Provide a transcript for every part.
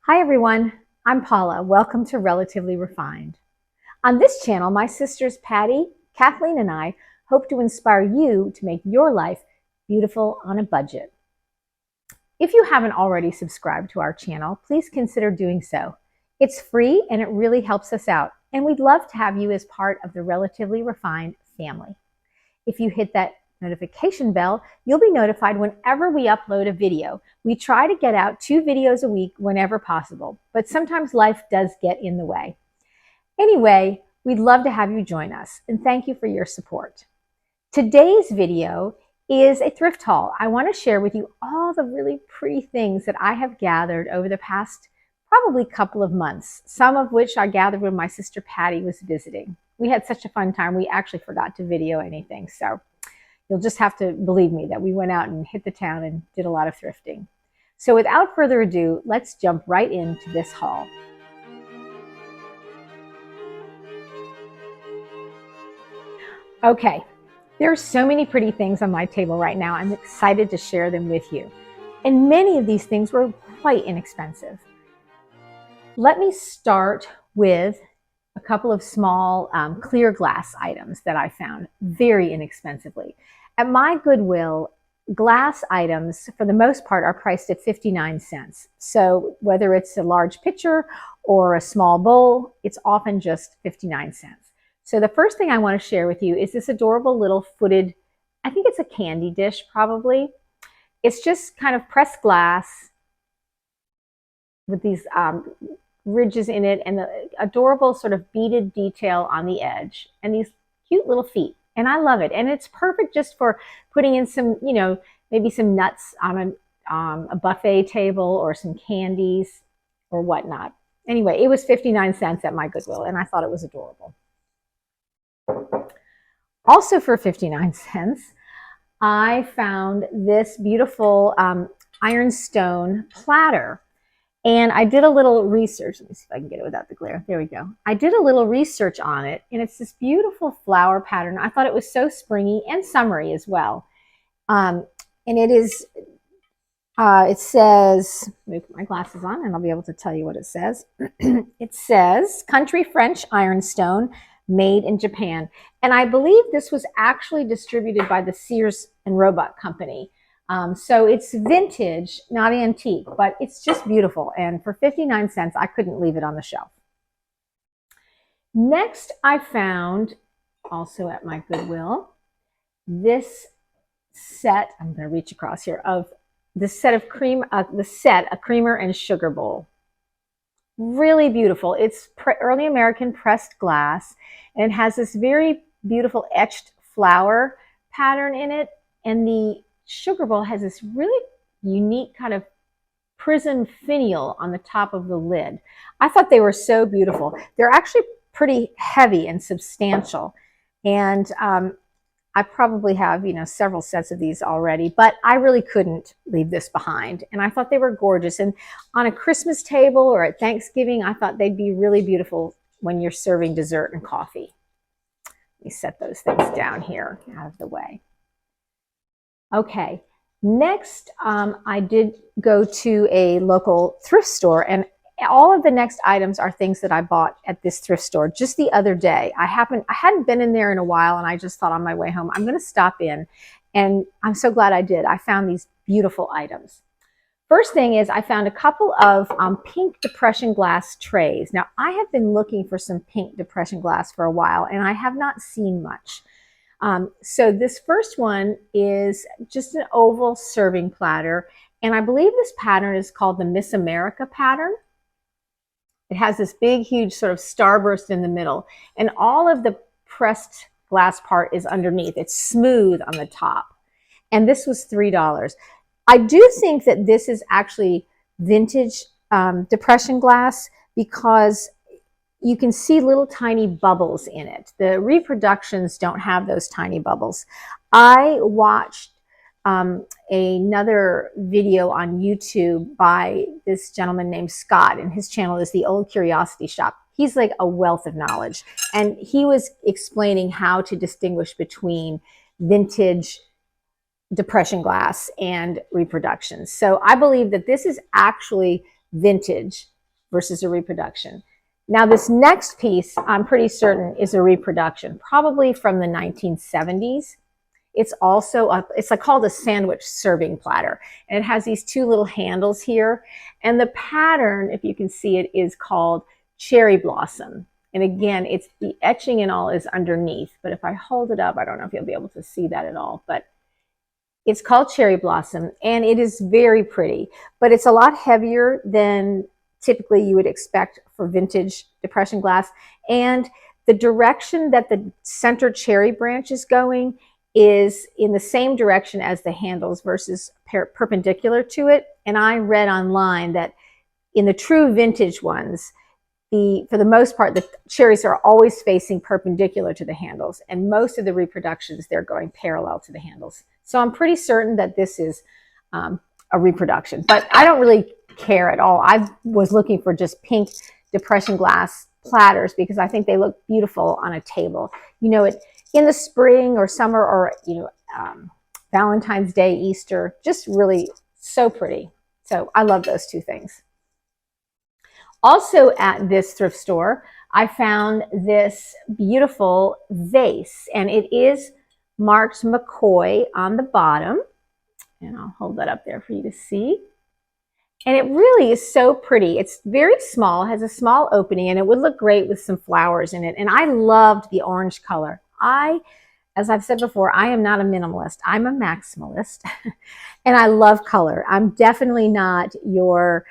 Hi everyone, I'm Paula. Welcome to Relatively Refined. On this channel, my sisters Patty, Kathleen, and I hope to inspire you to make your life beautiful on a budget. If you haven't already subscribed to our channel, please consider doing so. It's free and it really helps us out, and we'd love to have you as part of the Relatively Refined family. If you hit that notification bell, you'll be notified whenever we upload a video. We try to get out 2 videos a week whenever possible, but sometimes life does get in the way. Anyway, we'd love to have you join us, and thank you for your support. Today's video is a thrift haul. I want to share with you all the really pretty things that I have gathered over the past probably couple of months, some of which I gathered when my sister Patty was visiting. We had such a fun time, we actually forgot to video anything, so you'll just have to believe me that we went out and hit the town and did a lot of thrifting. So without further ado, let's jump right into this haul. Okay, there are so many pretty things on my table right now. I'm excited to share them with you. And many of these things were quite inexpensive. Let me start with a couple of small clear glass items that I found very inexpensively. At my Goodwill, glass items, for the most part, are priced at 59 cents. So whether it's a large pitcher or a small bowl, it's often just 59 cents. So the first thing I want to share with you is this adorable little footed, I think it's a candy dish probably. It's just kind of pressed glass with these ridges in it and the adorable sort of beaded detail on the edge and these cute little feet. And I love it. And it's perfect just for putting in some, maybe some nuts on a buffet table or some candies or whatnot. Anyway, it was 59 cents at my Goodwill, and I thought it was adorable. Also for 59 cents, I found this beautiful ironstone platter. And I did a little research. Let me see if I can get it without the glare. There we go. I did a little research on it, and it's this beautiful flower pattern. I thought it was so springy and summery as well. And it is, it says, let me put my glasses on and I'll be able to tell you what it says. It says, Country French Ironstone, made in Japan. And I believe this was actually distributed by the Sears and Roebuck Company. So it's vintage, not antique, but it's just beautiful. And for 59 cents, I couldn't leave it on the shelf. Next, I found, also at my Goodwill, this set, I'm going to reach across here, of this set of a creamer and sugar bowl. Really beautiful. It's early American pressed glass, and it has this very beautiful etched flower pattern in it, and the sugar bowl has this really unique kind of prism finial on the top of the lid. I thought they were so beautiful. They're actually pretty heavy and substantial, and I probably have several sets of these already, but I really couldn't leave this behind, and I thought they were gorgeous. And on a Christmas table or at Thanksgiving, I thought they'd be really beautiful when you're serving dessert and coffee. Let me set those things down here out of the way. Okay, next I did go to a local thrift store, and all of the next items are things that I bought at this thrift store just the other day. I hadn't been in there in a while, and I just thought on my way home, I'm going to stop in, and I'm so glad I did. I found these beautiful items. First thing is I found a couple of pink depression glass trays. Now, I have been looking for some pink depression glass for a while, and I have not seen much. So this first one is just an oval serving platter, and I believe this pattern is called the Miss America pattern. It has this big, huge sort of starburst in the middle, and all of the pressed glass part is underneath. It's smooth on the top, and this was $3. I do think that this is actually vintage depression glass because you can see little tiny bubbles in it. The reproductions don't have those tiny bubbles. I watched another video on YouTube by this gentleman named Scott, and his channel is The Old Curiosity Shop. He's like a wealth of knowledge, and he was explaining how to distinguish between vintage depression glass and reproductions. So I believe that this is actually vintage versus a reproduction. Now this next piece, I'm pretty certain is a reproduction, probably from the 1970s. It's also, it's like called a sandwich serving platter. And it has these two little handles here. And the pattern, if you can see it, is called Cherry Blossom. And again, it's the etching and all is underneath. But if I hold it up, I don't know if you'll be able to see that at all. But it's called Cherry Blossom, and it is very pretty. But it's a lot heavier than typically you would expect for vintage depression glass. And the direction that the center cherry branch is going is in the same direction as the handles versus perpendicular to it. And I read online that in the true vintage ones, for the most part, the cherries are always facing perpendicular to the handles. And most of the reproductions, they're going parallel to the handles. So I'm pretty certain that this is a reproduction. But I don't really care at all. I was looking for just pink depression glass platters because I think they look beautiful on a table. You know, in the spring or summer or, Valentine's Day, Easter, just really so pretty. So I love those two things. Also at this thrift store, I found this beautiful vase, and it is marked McCoy on the bottom. And I'll hold that up there for you to see. And it really is so pretty. It's very small, has a small opening, and it would look great with some flowers in it. And I loved the orange color. As I've said before, I am not a minimalist. I'm a maximalist, and I love color. I'm definitely not your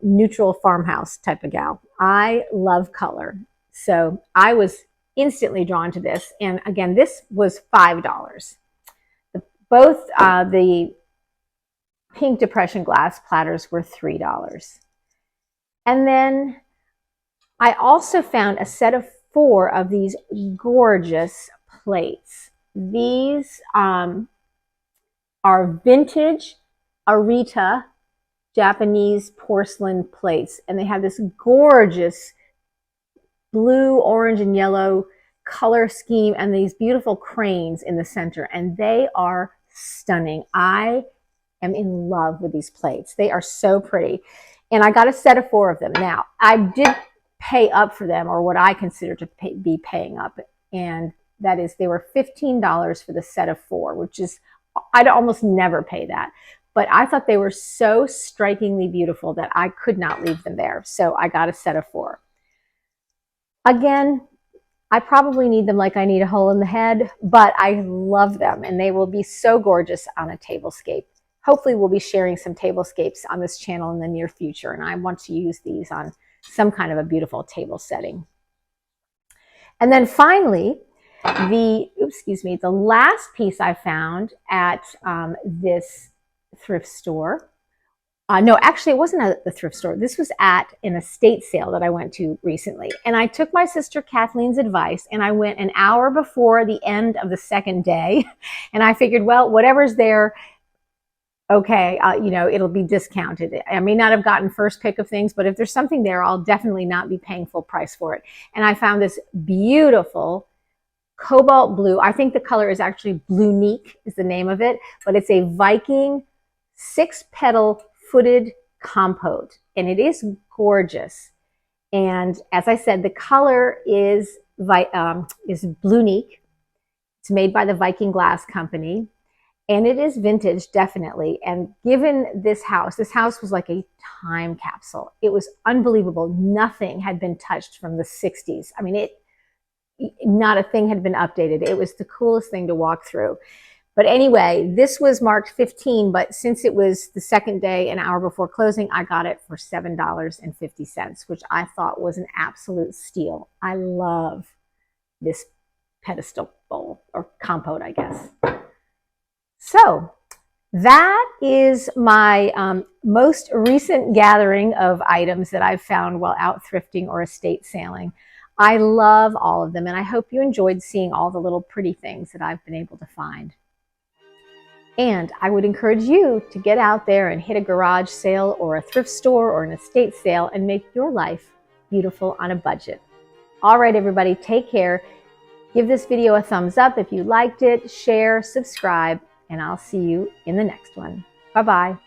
neutral farmhouse type of gal. I love color. So I was instantly drawn to this. And again, this was $5. Both the pink depression glass platters were $3. And then I also found a set of 4 of these gorgeous plates. These are vintage Arita Japanese porcelain plates, and they have this gorgeous blue, orange, and yellow color scheme and these beautiful cranes in the center, and they are stunning. I am in love with these plates. They are so pretty, and I got a set of 4 of them. Now, I did pay up for them, or what I consider to be paying up, and that is they were $15 for the set of 4, which is, I'd almost never pay that. But I thought they were so strikingly beautiful that I could not leave them there. So I got a set of 4. Again, I probably need them like I need a hole in the head, but I love them, and they will be so gorgeous on a tablescape. Hopefully we'll be sharing some tablescapes on this channel in the near future, and I want to use these on some kind of a beautiful table setting. And then finally, the last piece I found at this thrift store. No, actually, it wasn't at the thrift store. This was at an estate sale that I went to recently. And I took my sister Kathleen's advice, and I went an hour before the end of the second day. And I figured, well, whatever's there, okay, it'll be discounted. I may not have gotten first pick of things, but if there's something there, I'll definitely not be paying full price for it. And I found this beautiful cobalt blue. I think the color is actually Blunique is the name of it, but it's a Viking 6-petal footed compote, and it is gorgeous. And as I said, the color is Blunique. It's made by the Viking Glass Company, and it is vintage, definitely. And given this house was like a time capsule. It was unbelievable. Nothing had been touched from the 60s. I mean, not a thing had been updated. It was the coolest thing to walk through. But anyway, this was marked 15, but since it was the second day, an hour before closing, I got it for $7.50, which I thought was an absolute steal. I love this pedestal bowl, or compote, I guess. So that is my most recent gathering of items that I've found while out thrifting or estate sailing. I love all of them, and I hope you enjoyed seeing all the little pretty things that I've been able to find. And I would encourage you to get out there and hit a garage sale or a thrift store or an estate sale and make your life beautiful on a budget. All right, everybody, take care. Give this video a thumbs up if you liked it, share, subscribe, and I'll see you in the next one. Bye-bye.